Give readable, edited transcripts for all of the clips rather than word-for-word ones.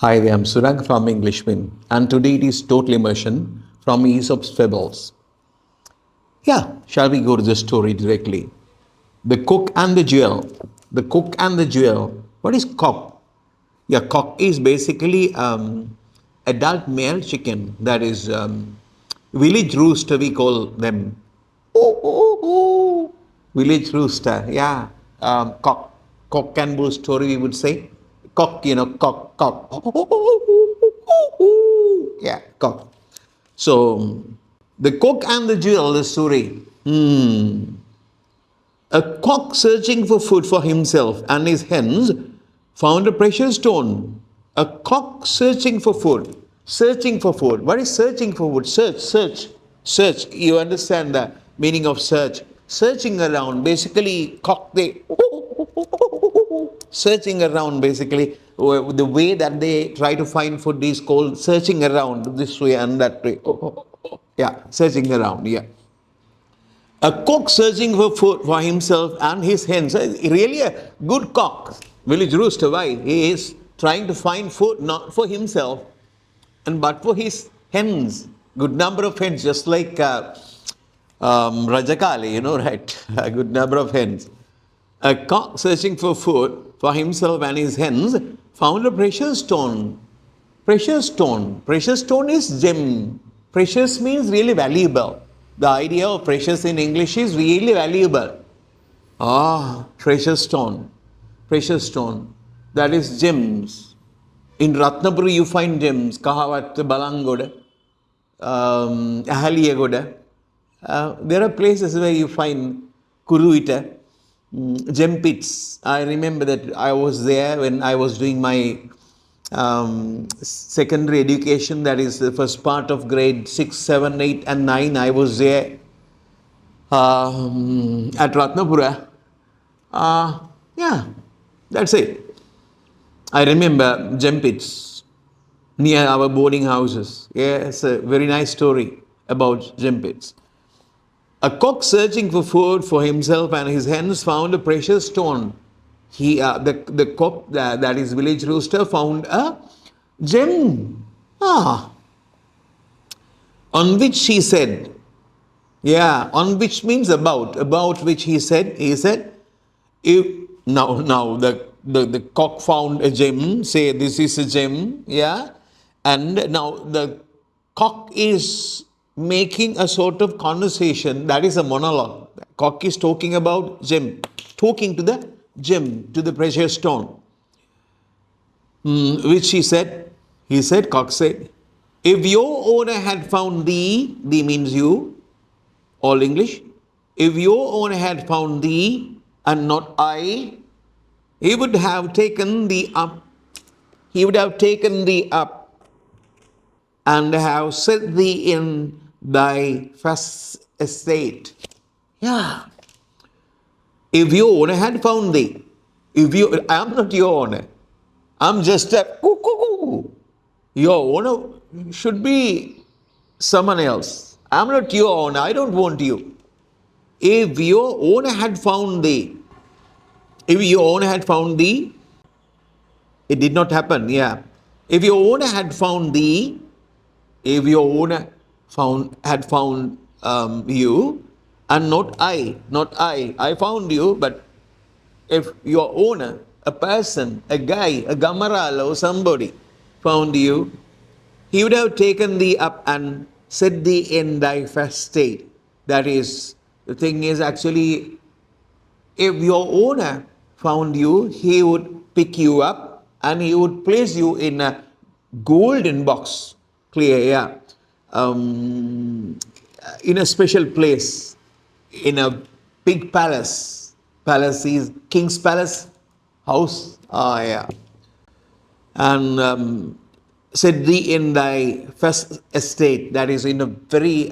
Hi there, I'm Surang from Englishman, and today it is Total Immersion from Aesop's Fables. Yeah, shall we go to the story directly? The Cock and the Jewel. The Cock and the Jewel. What is cock? Yeah, cock is basically adult male chicken. That is village rooster. We call them. Oh, oh, oh. Village rooster. Yeah, cock. Cock and bull story. We would say cock. Cock, cock. Yeah, cock. So the cock and the jewel. The story. A cock searching for food for himself and his hens found a precious stone. A cock searching for food. Searching for food. What is searching for food? Search, search, search. You understand the meaning of search. Searching around. Basically, cock they searching around. Basically, the way that they try to find food is called searching around this way and that way. Yeah, searching around. Yeah. A cock searching for food for himself and his hens. Really a good cock. Village rooster. Why? He is trying to find food not for himself, but for his hens. Good number of hens, just like Rajakali, right? A good number of hens. A cock searching for food for himself and his hens found a precious stone. Precious stone. Precious stone is gem. Precious means really valuable. The idea of precious in English is really valuable. Precious stone. Precious stone. That is gems. In Ratnapuri you find gems. Kahavat, Balangoda, Ahaliyagoda. There are places where you find Kuruita, gem pits. I remember that I was there when I was doing my secondary education, that is the first part of grade 6, 7, 8 and 9. I was there at Ratnapura. Yeah, that's it. I remember gem pits near our boarding houses. Yeah, it's a very nice story about gem pits. A cock searching for food for himself and his hens found a precious stone. The cock, that is village rooster, found a gem. On which he said, on which means about which he said, if now the cock found a gem, say this is a gem, and now the cock is making a sort of conversation, that is a monologue. Cock is talking about gem, talking to the gem, to the precious stone. Which cock said, if your owner had found thee means you, all English, if your owner had found thee and not I, he would have taken thee up. He would have taken thee up and have set thee in thy first estate. Yeah. If your owner had found thee, I am not your owner. I'm just a cuckoo. Your owner should be someone else. I'm not your owner. I don't want you. If your owner had found thee, it did not happen. Yeah. If your owner had found thee, if your owner had found you, and not I found you, but if your owner, a person, a guy, a gamaral or somebody found you, he would have taken thee up and set thee in thy first state. That is, the thing is actually, if your owner found you, he would pick you up and he would place you in a golden box. Clear, yeah. In a special place, in a big palace. Palace is king's palace, house. Yeah. And set thee in thy first estate, that is in a very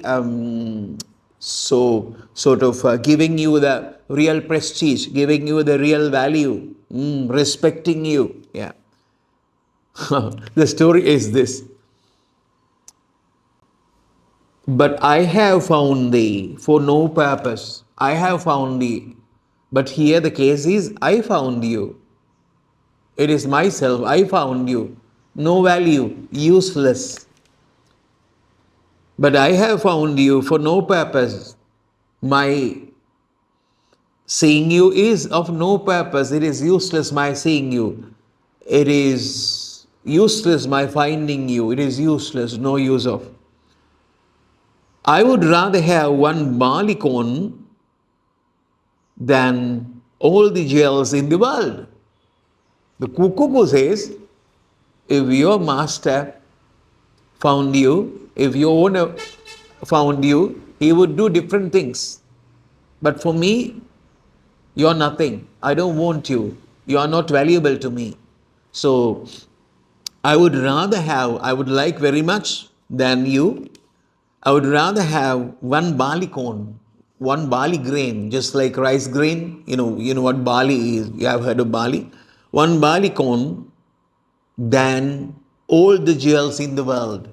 giving you the real prestige, giving you the real value, respecting you. Yeah. The story is this. But I have found thee for no purpose. I have found thee. But here the case is, I found you. It is myself, I found you. no value, useless. But I have found you for no purpose. My seeing you is of no purpose. It is useless, my seeing you. It is useless, my finding you. It is useless, no use of. I would rather have one barley corn than all the jewels in the world. The cuckoo says, if your master found you, if your owner found you, he would do different things. But for me, you're nothing. I don't want you. You are not valuable to me. So I would like very much than you. I would rather have one barley corn, one barley grain, just like rice grain. You know what barley is. You have heard of barley. One barley corn than all the jewels in the world.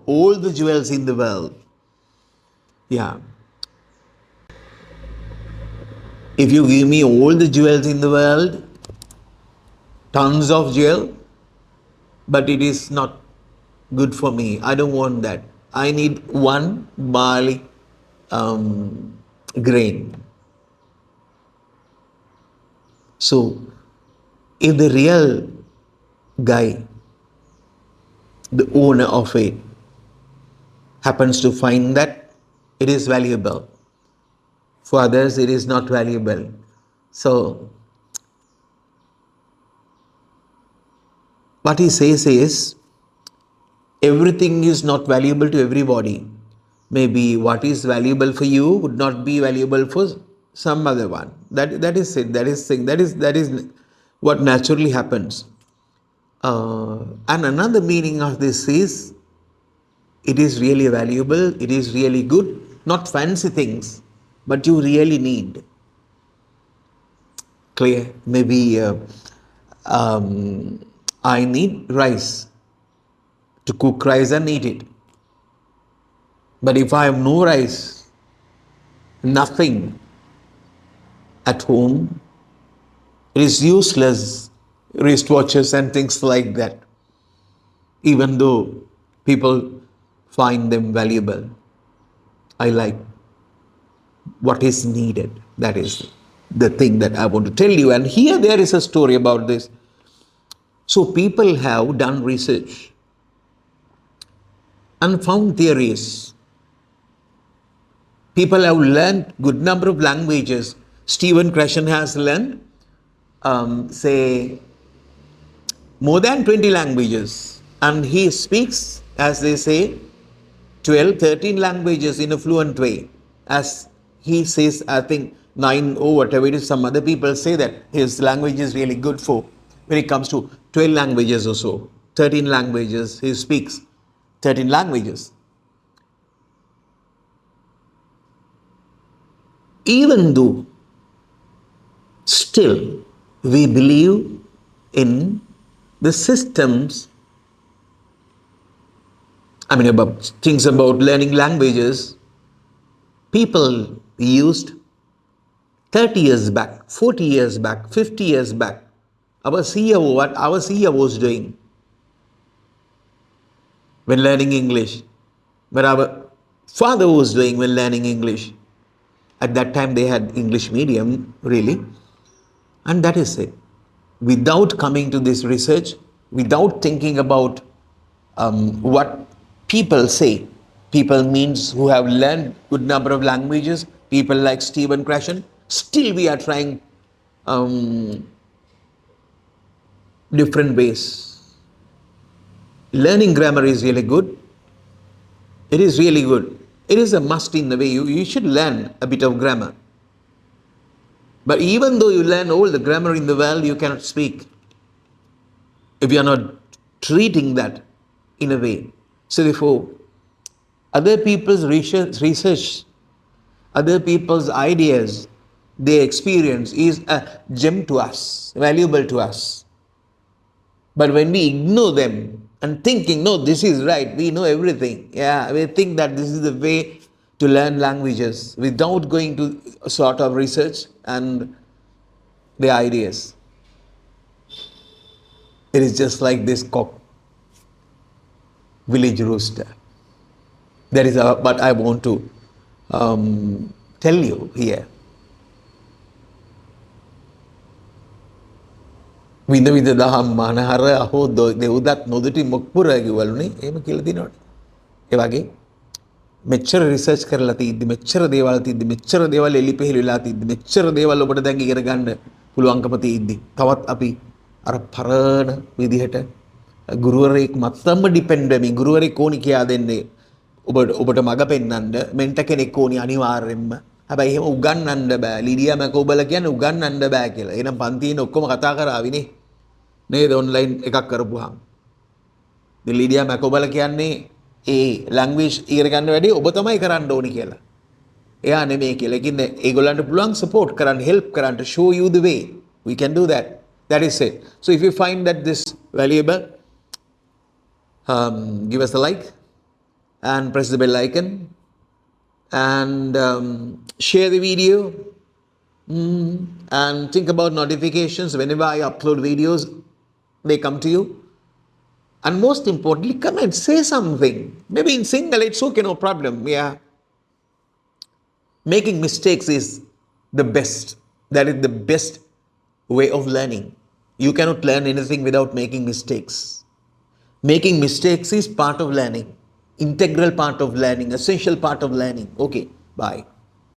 All the jewels in the world. Yeah. If you give me all the jewels in the world, tons of jewel, but it is not good for me. I don't want that. I need one barley grain. So, if the real guy, the owner of it, happens to find that, it is valuable. For others, it is not valuable. So, what he says is, everything is not valuable to everybody. Maybe what is valuable for you would not be valuable for some other one. That is it. That is what naturally happens. And another meaning of this is, it is really valuable. It is really good. Not fancy things, but you really need. Clear? Maybe I need rice to cook rice and eat it. But if I have no rice, nothing at home, it is useless, wristwatches and things like that, even though people find them valuable. I like what is needed. That is the thing that I want to tell you. And here there is a story about this. So people have done research and found theories. People have learned good number of languages. Stephen Krashen has learned, say, more than 20 languages. And he speaks, as they say, 12, 13 languages in a fluent way. As he says, I think 9 or whatever it is, some other people say that his language is really good for when it comes to 12 languages or so. 13 languages, he speaks 13 languages. Even though still we believe in the systems, about things about learning languages, people used 30 years back, 40 years back, 50 years back. What our CEO was doing when learning English, what our father was doing when learning English. At that time, they had English medium, really. And that is it. Without coming to this research, without thinking about what people say, people means who have learned good number of languages, people like Stephen Krashen, still we are trying different ways. Learning grammar is really good. It is really good. It is a must in the way. You should learn a bit of grammar. But even though you learn all the grammar in the world, you cannot speak if you are not treating that in a way. So therefore, other people's research, other people's ideas, their experience is a gem to us, valuable to us. But when we ignore them and thinking, no, this is right, we know everything. Yeah, we think that this is the way to learn languages without going to a sort of research and the ideas. It is just like this cock. village rooster. That is what I want to tell you here. විඳ විඳ දහම් මනහර අහෝ දෙව්දත් නොදුටි මොක්පුර කිව්වලුනේ එහෙම කියලා දිනවනේ. ඒ වගේ මෙච්චර research කරලා තියද්දි මෙච්චර දේවල් තියද්දි මෙච්චර දේවල් එලිපෙහෙලි වෙලා තියද්දි මෙච්චර දේවල් ඔබට දැන් ඉගෙන ගන්න පුළුවන්කම තියද්දි තවත් අපි අර පරණ විදිහට ගුරුවරයෙක් මත්තම ඩිපෙන්ඩ් වෙමින් ගුරුවරයෙක් ඕනි කියා දෙන්නේ ඔබට මඟ පෙන්වන්න මෙන්ට කෙනෙක් ඕනි අනිවාර්යෙන්ම. හැබැයි එහෙම උගන්වන්න බෑ. ලිඩියා මැකෝබල කියන්නේ උගන්වන්න බෑ කියලා. එහෙනම් පන්තියේ ඔක්කොම කතා කරාවිනේ. නේද ඔන්ලයින් එකක් කරපුවාම. ඉතින් ලිඩියා මැකෝබල කියන්නේ ඒ ලැන්ග්වේජ් ඉගෙන ගන්න වැඩි ඔබ තමයි කරන්න ඕනි කියලා. එයා නෙමෙයි කියලා. ඒකින්ද ඒගොල්ලන්ට පුළුවන් සපෝට් කරන්න, හෙල්ප් කරන්න, show you the way. We can do that. That is it. So if you find that this valuable, give us a like and press the bell icon and share the video and think about notifications whenever I upload videos, they come to you. And most importantly, come and say something. Maybe in Sinhala, it's okay, no problem. Yeah. Making mistakes is the best. That is the best way of learning. You cannot learn anything without making mistakes. Making mistakes is part of learning. Integral part of learning. Essential part of learning. Okay. Bye.